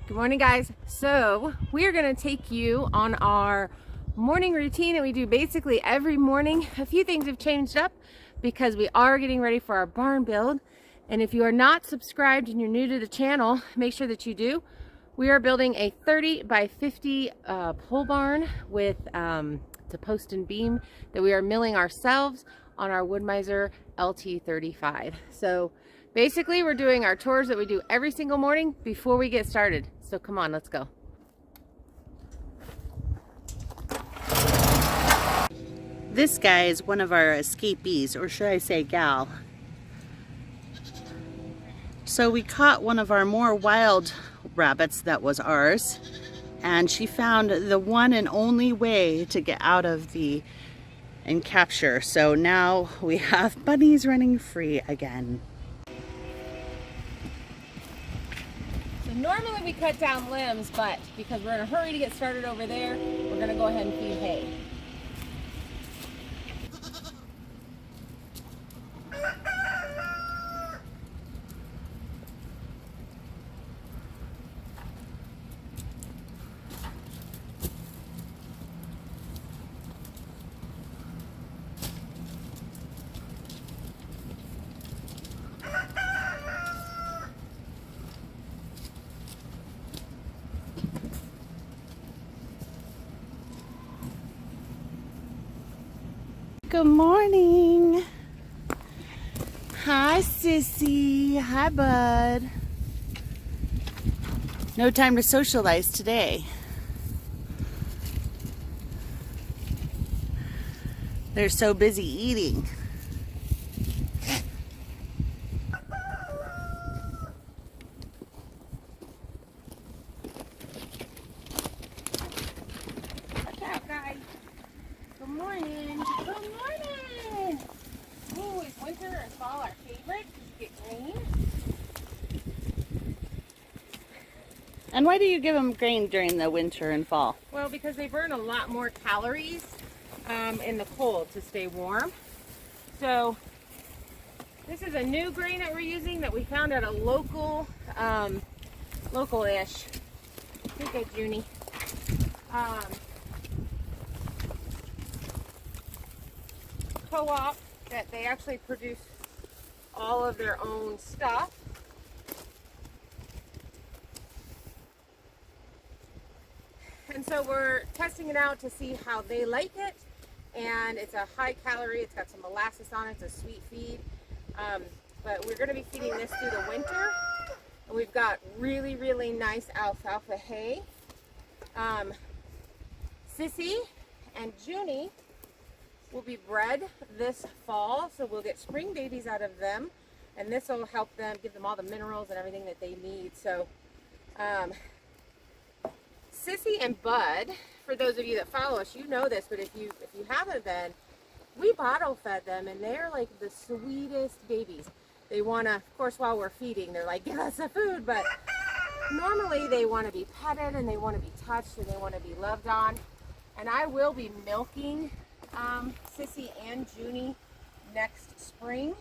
Good morning, guys. So we are going to take you on our morning routine that we do basically every morning. A few things have changed up because we are getting ready for our barn build. And if you are not subscribed and you're new to the channel, make sure that you do. We are building a 30 by 50 pole barn with it's a post and beam that we are milling ourselves on our Wood-Mizer LT35. So basically, we're doing our chores that we do every single morning before we get started. So come on, let's go. This guy is one of our escapees, or should I say gal. So we caught one of our more wild rabbits that was ours, and she found the one and only way to get out of the and capture. So now we have bunnies running free again. So normally we cut down limbs, but because we're in a hurry to get started over there, we're gonna go ahead and feed hay. Good morning. Hi, sissy. Hi, bud. No time to socialize today. They're so busy eating. Watch out, guys. Good morning. Good morning. Oh, is winter and fall our favorite? You get green. And why do you give them grain during the winter and fall? Well, because they burn a lot more calories in the cold to stay warm. So this is a new grain that we're using that we found at a local-ish. Here you go, Junie. Co-op that they actually produce all of their own stuff. And so we're testing it out to see how they like it. And it's a high calorie, it's got some molasses on it, it's a sweet feed. But we're going to be feeding this through the winter. And we've got really, really nice alfalfa hay. Sissy and Junie will be bred this fall, so we'll get spring babies out of them. And this will help them, give them all the minerals and everything that they need. So, Sissy and Bud, for those of you that follow us, you know this, but if you haven't been, we bottle fed them, and they're like the sweetest babies. They want to, of course, while we're feeding, they're like, give us the food, but normally they want to be petted, and they want to be touched, and they want to be loved on. And I will be milking Sissy and Junie next spring.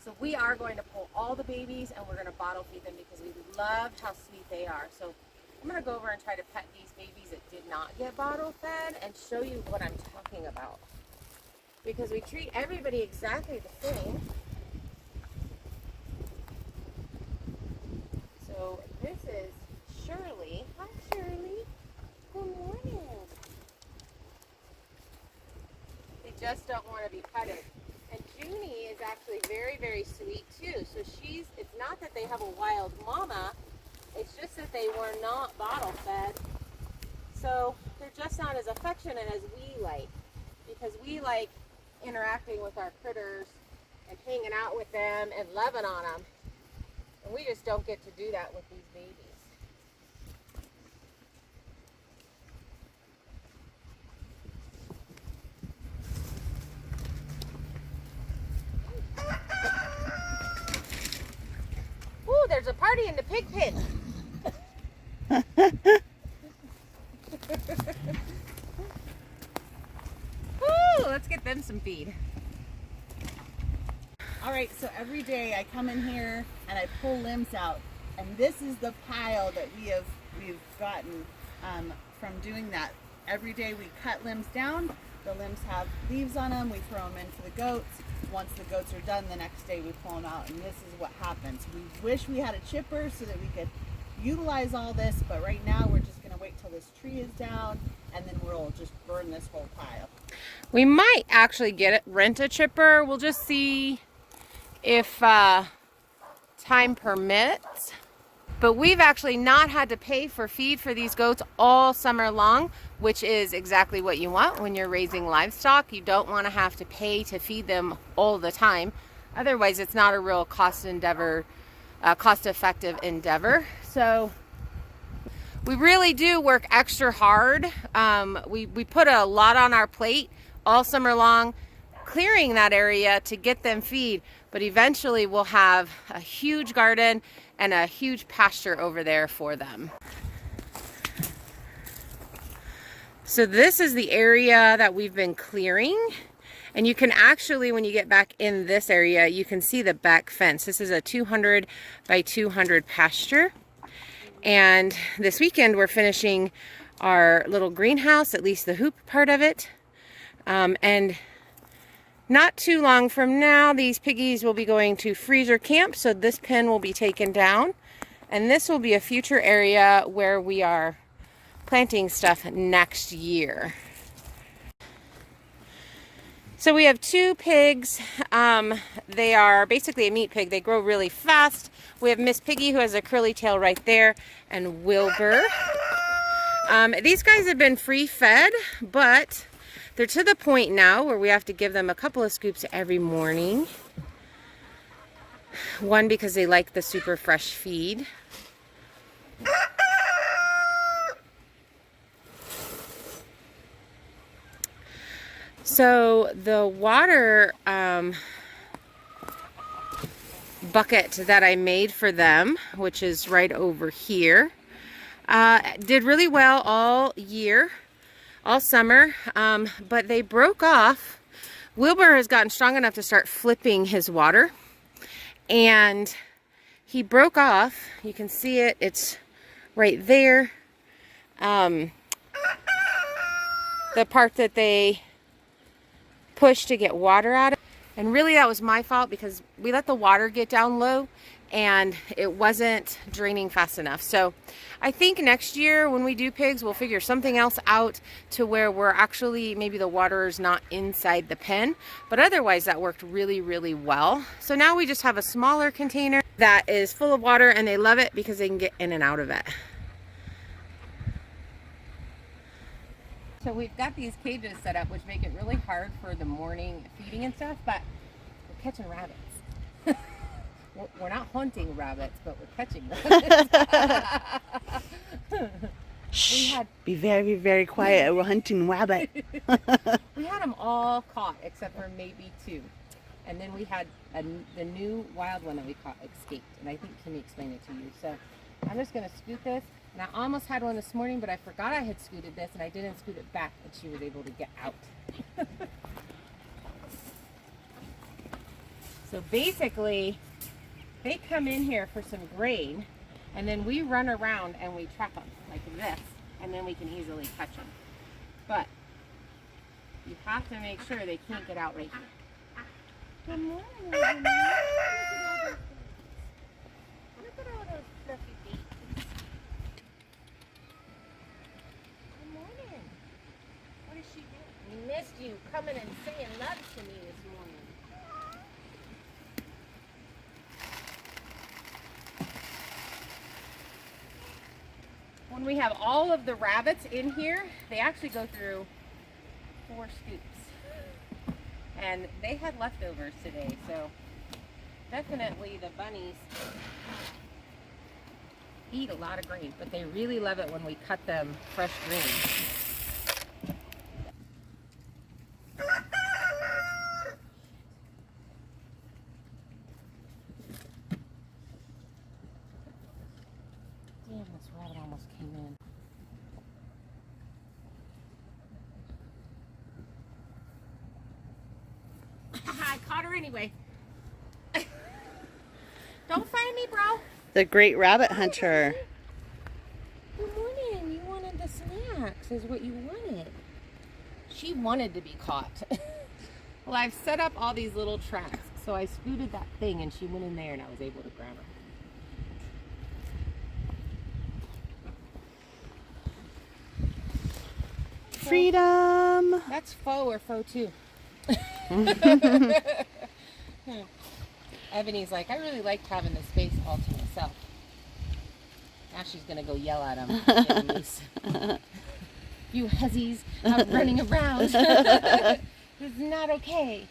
So we are going to pull all the babies, and we're going to bottle feed them because we love how sweet they are. So I'm going to go over and try to pet these babies that did not get bottle fed and show you what I'm talking about. Because we treat everybody exactly the same. So this is Shirley. Hi, Shirley. Good morning. They just don't want to be petted. And Junie is actually very, very sweet too. So it's not that they have a wild mama. It's just that they were not bottle fed. So they're just not as affectionate as we like. Because we like interacting with our critters and hanging out with them and loving on them. And we just don't get to do that with these babies. Ooh, there's a party in the pig pen. Ooh, let's get them some feed. All right, so every day I come in here and I pull limbs out And this is the pile that we've gotten from doing that. Every day we cut limbs down. The limbs have leaves on them. We throw them into the goats. Once the goats are done, the next day we pull them out, and this is what happens. We wish we had a chipper so that we could utilize all this, but right now we're just going to wait till this tree is down, and then we'll just burn this whole pile. We might actually rent a chipper. We'll just see if time permits. But we've actually not had to pay for feed for these goats all summer long, which is exactly what you want when you're raising livestock. You don't want to have to pay to feed them all the time. Otherwise, it's not a real cost-effective endeavor. So we really do work extra hard. We put a lot on our plate all summer long, clearing that area to get them feed. But eventually we'll have a huge garden and a huge pasture over there for them. So this is the area that we've been clearing. And you can actually, when you get back in this area, you can see the back fence. This is a 200 by 200 pasture. And this weekend we're finishing our little greenhouse, at least the hoop part of it. And not too long from now, these piggies will be going to freezer camp, so this pen will be taken down. And this will be a future area where we are planting stuff next year. So we have 2 pigs. They are basically a meat pig. They grow really fast. We have Miss Piggy, who has a curly tail right there, and Wilbur. These guys have been free fed, but they're to the point now where we have to give them a couple of scoops every morning. One, because they like the super fresh feed. So the water bucket that I made for them, which is right over here, did really well all year, all summer, but they broke off. Wilbur has gotten strong enough to start flipping his water, and he broke off. You can see it, it's right there. The part that they push to get water out of. And really that was my fault because we let the water get down low and it wasn't draining fast enough. So I think next year when we do pigs, we'll figure something else out to where we're actually, maybe the water is not inside the pen, but otherwise that worked really, really well. So now we just have a smaller container that is full of water, and they love it because they can get in and out of it. So we've got these cages set up, which make it really hard for the morning feeding and stuff, but we're catching rabbits. We're not hunting rabbits, but we're catching rabbits. Shh, be very, very quiet. We're hunting rabbit. We had them all caught except for maybe 2. And then we had the new wild one that we caught escaped. And I think Kimmy explained it to you. So I'm just going to scoot this. And I almost had one this morning, but I forgot I had scooted this, and I didn't scoot it back, and she was able to get out. So basically, they come in here for some grain, and then we run around and we trap them like this, and then we can easily catch them. But you have to make sure they can't get out right here. Good morning. Look at all those fluffy feet. Good morning. What is she doing? We missed you coming and saying love to me this morning. When we have all of the rabbits in here, they actually go through 4 scoops. And they had leftovers today, so definitely the bunnies eat a lot of grain, but they really love it when we cut them fresh green. Damn, this rabbit almost came in. I caught her anyway. Don't find me, bro. The great rabbit hunter. Good morning. You wanted the snacks, is what you wanted. She wanted to be caught. Well, I've set up all these little traps. So I scooted that thing and she went in there and I was able to grab her. Freedom. That's faux or faux too. Ebony's like, I really liked having the space all to myself. Now she's gonna go yell at him. Get him loose. You hussies out running around. This is not okay.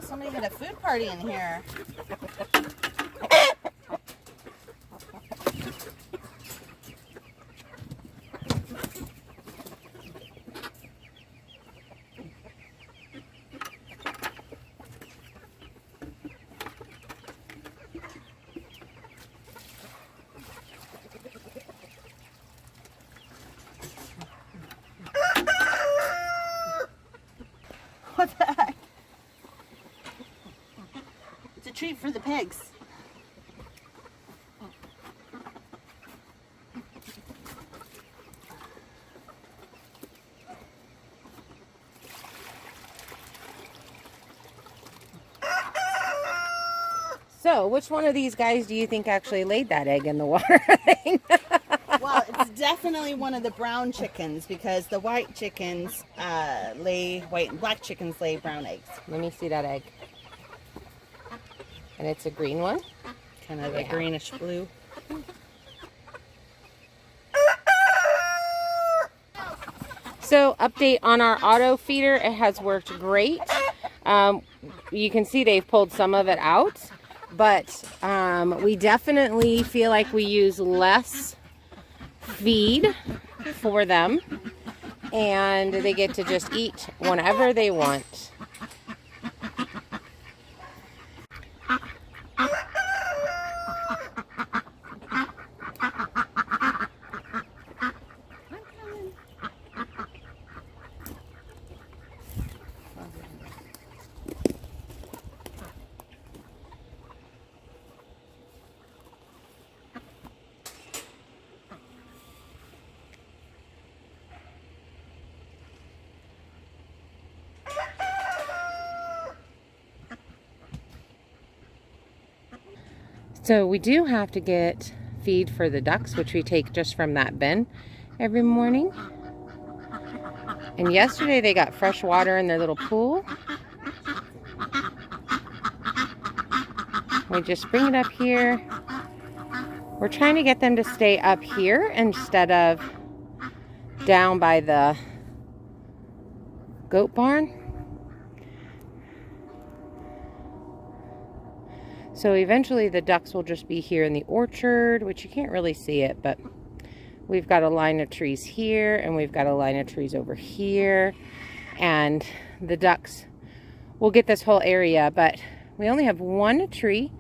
Somebody had a food party in here. What the heck? It's a treat for the pigs. So, which one of these guys do you think actually laid that egg in the water thing? Well, it's definitely one of the brown chickens because the white chickens lay white and black chickens lay brown eggs. Let me see that egg. And it's a green one? Kind of a greenish blue. So, update on our auto feeder. It has worked great. You can see they've pulled some of it out. But we definitely feel like we use less feed for them. And they get to just eat whenever they want. So we do have to get feed for the ducks, which we take just from that bin every morning. And yesterday they got fresh water in their little pool. We just bring it up here. We're trying to get them to stay up here instead of down by the goat barn. So eventually the ducks will just be here in the orchard, which you can't really see it, but we've got a line of trees here and we've got a line of trees over here. And the ducks will get this whole area, but we only have one tree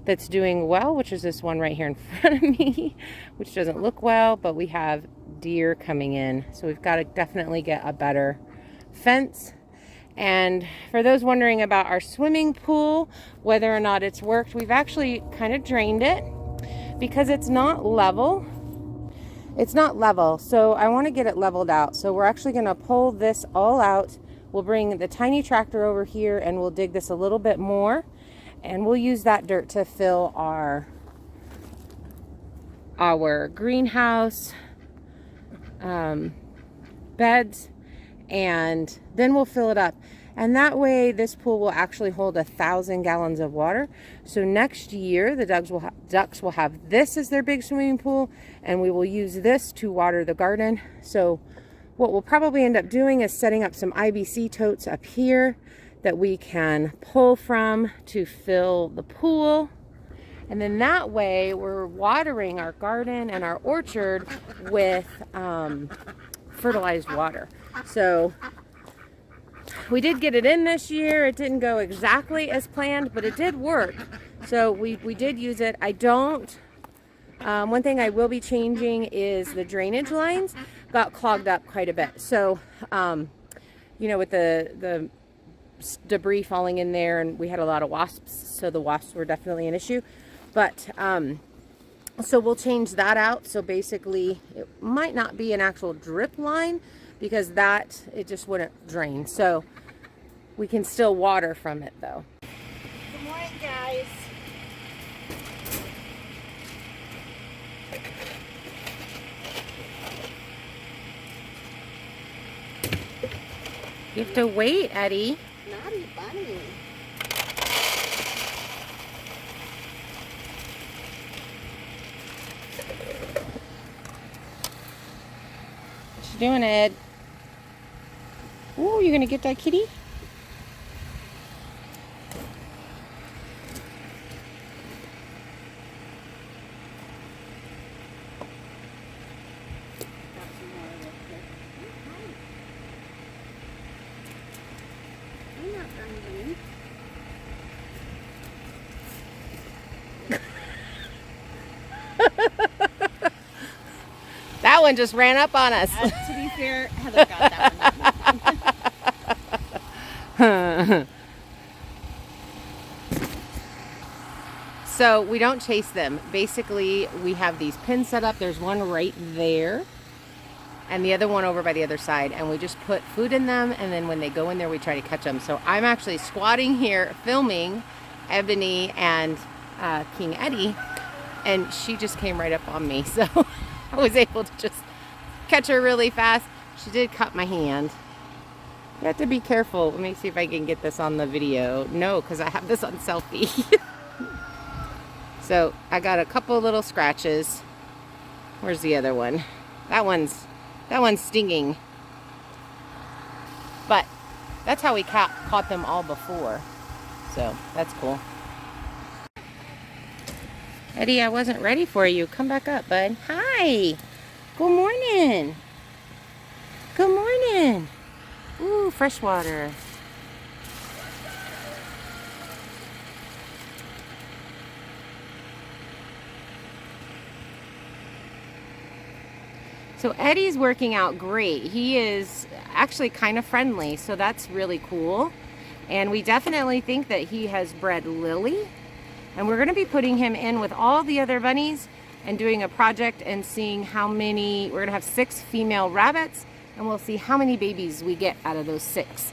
that's doing well, which is this one right here in front of me, which doesn't look well, but we have deer coming in. So we've got to definitely get a better fence And for those wondering about our swimming pool, whether or not it's worked, we've actually kind of drained it because it's not level. It's not level, so I want to get it leveled out. So we're actually going to pull this all out. We'll bring the tiny tractor over here and we'll dig this a little bit more, and we'll use that dirt to fill our greenhouse beds, and then we'll fill it up. And that way this pool will actually hold 1,000 gallons of water. So next year the ducks will have this as their big swimming pool, and we will use this to water the garden. So what we'll probably end up doing is setting up some IBC totes up here that we can pull from to fill the pool. And then that way we're watering our garden and our orchard with fertilized water. So we did get it in this year. It didn't go exactly as planned, but it did work. So we did use it. One thing I will be changing is the drainage lines got clogged up quite a bit. So, you know, with the debris falling in there, and we had a lot of wasps, so the wasps were definitely an issue. But so we'll change that out. So basically it might not be an actual drip line, because it just wouldn't drain. So we can still water from it though. Good morning, guys. You have to wait, Eddie. Naughty bunny. What you doing, Ed? Ooh, you gonna get that kitty? That one just ran up on us. To be fair, Heather got that one. So we don't chase them. Basically, we have these pins set up. There's one right there and the other one over by the other side. And we just put food in them. And then when they go in there, we try to catch them. So I'm actually squatting here filming Ebony and King Eddie. And she just came right up on me. So I was able to just catch her really fast. She did cut my hand. You have to be careful. Let me see if I can get this on the video. No, because I have this on selfie. So I got a couple little scratches. Where's the other one? That one's stinging. But that's how we caught them all before. So that's cool. Eddie, I wasn't ready for you. Come back up, bud. Hi. Good morning. Good morning. Ooh, fresh water. So Eddie's working out great. He is actually kind of friendly, so that's really cool. And we definitely think that he has bred Lily. And we're going to be putting him in with all the other bunnies and doing a project and seeing how many. We're going to have 6 female rabbits, and we'll see how many babies we get out of those 6.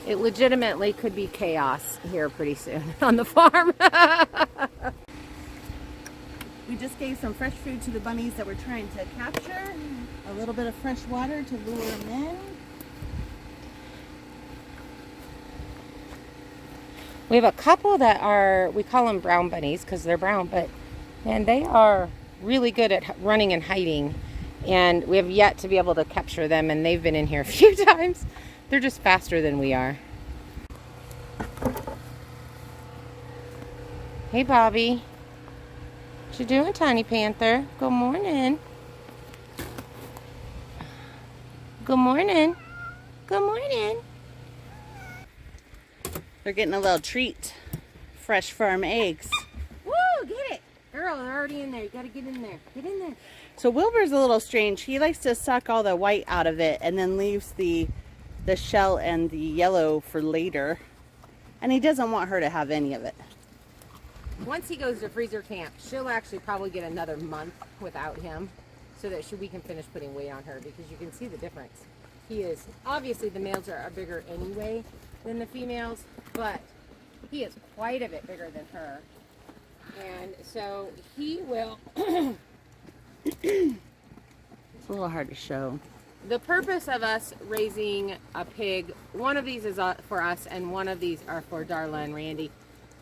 It legitimately could be chaos here pretty soon on the farm. We just gave some fresh food to the bunnies that we're trying to capture. A little bit of fresh water to lure them in. We have a couple that are, we call them brown bunnies because they're brown, but man, they are really good at running and hiding. And we have yet to be able to capture them, and they've been in here a few times. They're just faster than we are. Hey, Bobby. What you doing, Tiny Panther? Good morning. Good morning. Good morning. They're getting a little treat. Fresh farm eggs. Woo, get it. Girl, they're already in there. You gotta get in there. Get in there. So Wilbur's a little strange. He likes to suck all the white out of it and then leaves the shell and the yellow for later. And he doesn't want her to have any of it. Once he goes to freezer camp, she'll actually probably get another month without him so that we can finish putting weight on her, because you can see the difference. He is, obviously the males are bigger anyway than the females, but he is quite a bit bigger than her. And so he will... It's a little hard to show. The purpose of us raising a pig, one of these is for us and one of these are for Darla and Randy.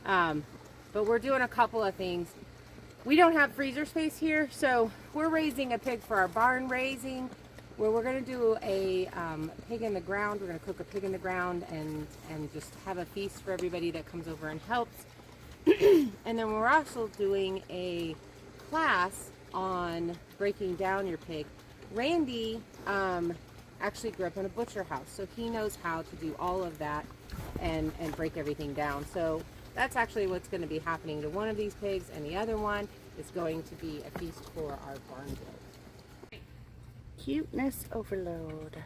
But we're doing a couple of things. We don't have freezer space here, so we're raising a pig for our barn raising, where we're going to do a pig in the ground. We're going to cook a pig in the ground and just have a feast for everybody that comes over and helps. And then we're also doing a class on breaking down your pig. Randy actually grew up in a butcher house, so he knows how to do all of that and break everything down. So that's actually what's going to be happening to one of these pigs, and the other one is going to be a feast for our barn build. Cuteness overload.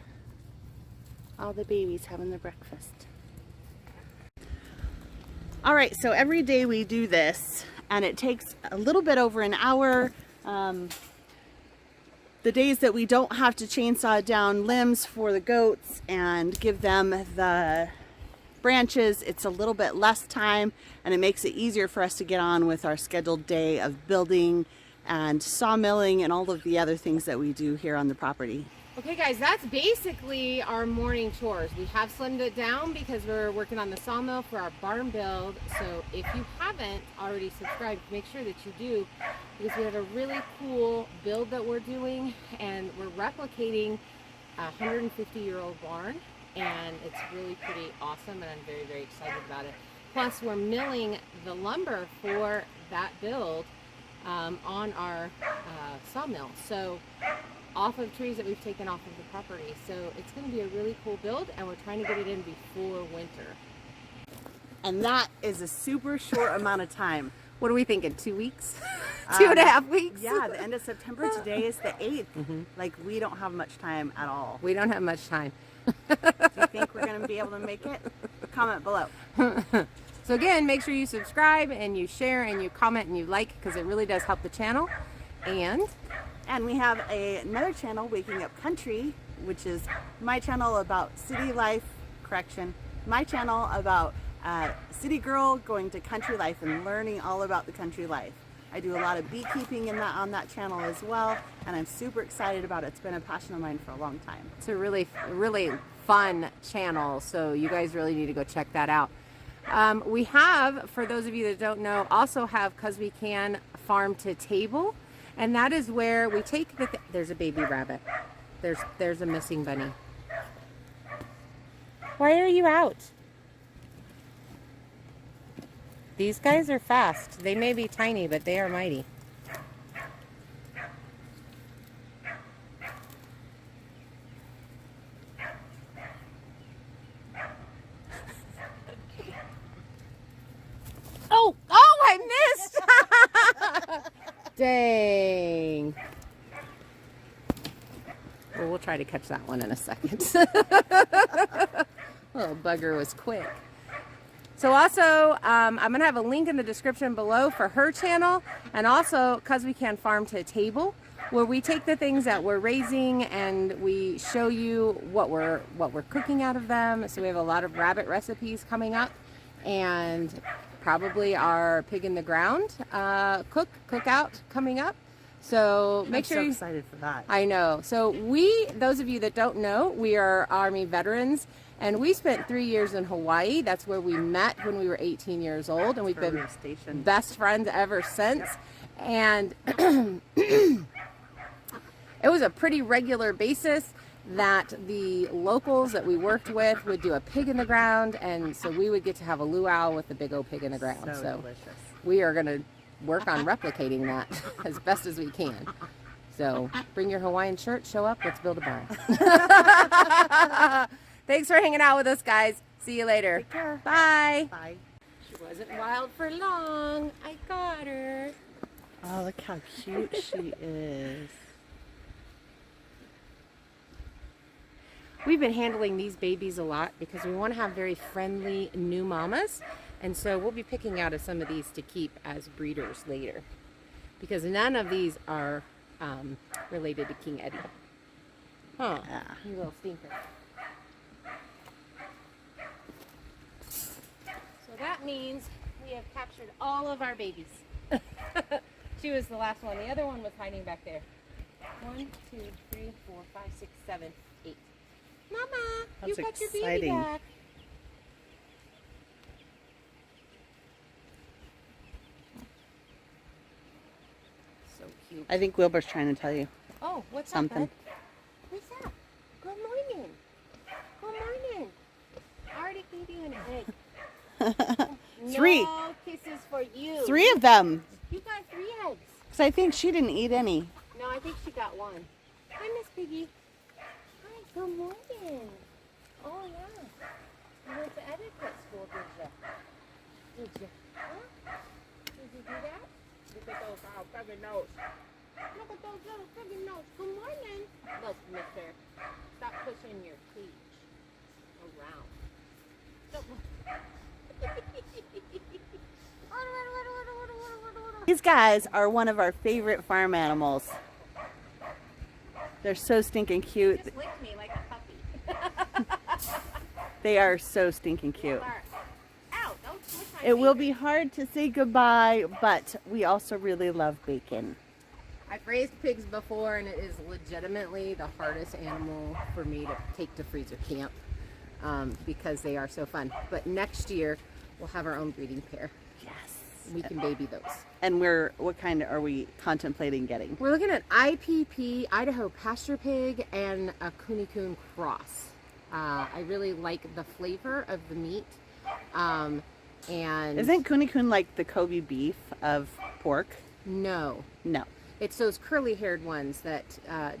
All the babies having their breakfast. All right, so every day we do this, and it takes a little bit over an hour. The days that we don't have to chainsaw down limbs for the goats and give them the branches, it's a little bit less time, and it makes it easier for us to get on with our scheduled day of building and sawmilling and all of the other things that we do here on the property. Okay guys, that's basically our morning chores. We have slimmed it down because we're working on the sawmill for our barn build. So if you haven't already subscribed, make sure that you do, because we have a really cool build that we're doing, and we're replicating a 150-year-old barn, and it's really pretty awesome, and I'm very, very excited about it. Plus, we're milling the lumber for that build on our sawmill. So off of trees that we've taken off of the property. So it's going to be a really cool build, and we're trying to get it in before winter. And that is a super short amount of time. What are we thinking, 2 weeks? 2.5 weeks? Yeah, the end of September. Today is the 8th. Like, we don't have much time at all. We don't have much time. Do you think we're going to be able to make it? Comment below. So again, make sure you subscribe and you share and you comment and you like, because it really does help the channel. And we have another channel, Waking Up Country, which is my channel about city life, my channel about city girl going to country life and learning all about the country life. I do a lot of beekeeping on that channel as well, and I'm super excited about it. It's been a passion of mine for a long time. It's a really, really fun channel, so you guys really need to go check that out. We have, for those of you that don't know, also have Cause We Can Farm to Table, and that is where we take there's a baby rabbit. There's a missing bunny. Why are you out? These guys are fast. They may be tiny, but they are mighty. Oh, I missed! Dang. Well, we'll try to catch that one in a second. Little bugger was quick. So also, I'm going to have a link in the description below for her channel, and also Cause We Can Farm to Table, where we take the things that we're raising and we show you what we're cooking out of them. So we have a lot of rabbit recipes coming up, and probably our pig in the ground cookout coming up. So make sure I'm so excited for that. I know. So those of you that don't know, we are Army veterans, and we spent 3 years in Hawaii. That's where we met when we were 18 years old, and we've been best friends ever since. And it was a pretty regular basis that the locals that we worked with would do a pig in the ground, and so we would get to have a luau with the big old pig in the ground. So delicious. We are going to work on replicating that as best as we can. So bring your Hawaiian shirt, show up, let's build a barn. Thanks for hanging out with us, guys. See you later. Take care. Bye. Bye. She wasn't wild for long. I got her. Oh, look how cute she is. We've been handling these babies a lot because we want to have very friendly new mamas. And so we'll be picking out some of these to keep as breeders later. Because none of these are related to King Eddie. Huh, Yeah. you little stinker. So that means we have captured all of our babies. She was the last one. The other one was hiding back there. 1, 2, 3, 4, 5, 6, 7, 8. Mama, That's you got your baby exciting. back. So cute. I think Wilbur's trying to tell you Oh, what's something. up, bud? What's up? Good morning. Good morning. I already gave you an egg. Three. No kisses for you. 3 of them. You got 3 eggs. Because I think she didn't eat any. No, I think she got 1. Hi, Miss Piggy. Hi, good morning. Oh, yeah. You went to etiquette school, did you? Did you? Huh? Did you do that? Look at those little puggy nose. Look at those little puggy nose. Good morning. Look, mister. Stop pushing your cage around. Stop. These guys are one of our favorite farm animals. They're so stinking cute. Just licked me like a puppy. They are so stinking cute. Ow, don't push my It will finger. be hard to say goodbye, but we also really love bacon. I've raised pigs before, and it is legitimately the hardest animal for me to take to freezer camp because they are so fun. But next year, we'll have our own breeding pair. Yes. We can baby those. And what kind are we contemplating getting? We're looking at IPP, Idaho pasture pig, and a Coon cross. I really like the flavor of the meat. And Isn't Coon like the Kobe beef of pork? no, No. it's those curly-haired ones that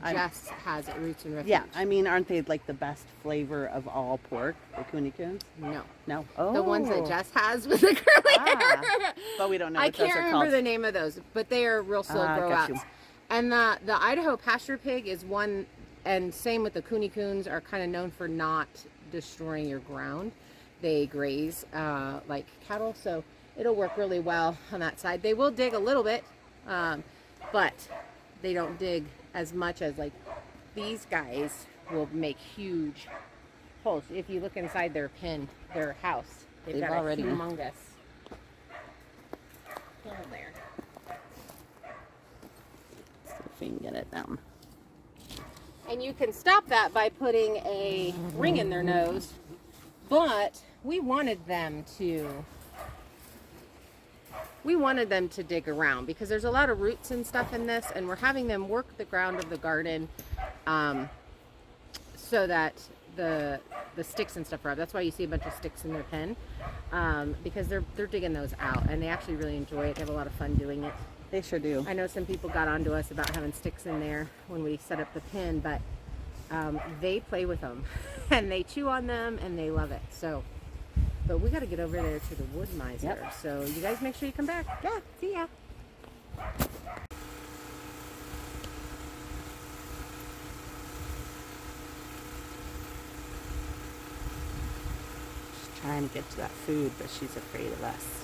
Jess has at Roots and Refuge. Yeah, I mean, aren't they like the best flavor of all pork, the Coons? No. No. Oh. The ones that Jess has with the curly hair. But we don't know I what those can't are remember called. the name of those, but they are real slow grow got outs. you. And the Idaho pasture pig is one, and same with the Coons are kind of known for not destroying your ground. They graze like cattle, so it'll work really well on that side. They will dig a little bit, but they don't dig as much as like these guys will make huge holes. If you look inside their pen, their house, they've got already- a humongous hole there. See if we can get it down. And you can stop that by putting a ring in their nose, but we wanted them to dig around because there's a lot of roots and stuff in this, and we're having them work the ground of the garden so that the sticks and stuff are up. That's why you see a bunch of sticks in their pen because they're digging those out, and they actually really enjoy it. They have a lot of fun doing it. They sure do. I know some people got onto us about having sticks in there when we set up the pen, but they play with them and they chew on them and they love it. So, but we got to get over there to the wood miser. Yep. So you guys make sure you come back. Yeah, see ya. She's trying to get to that food, but she's afraid of us.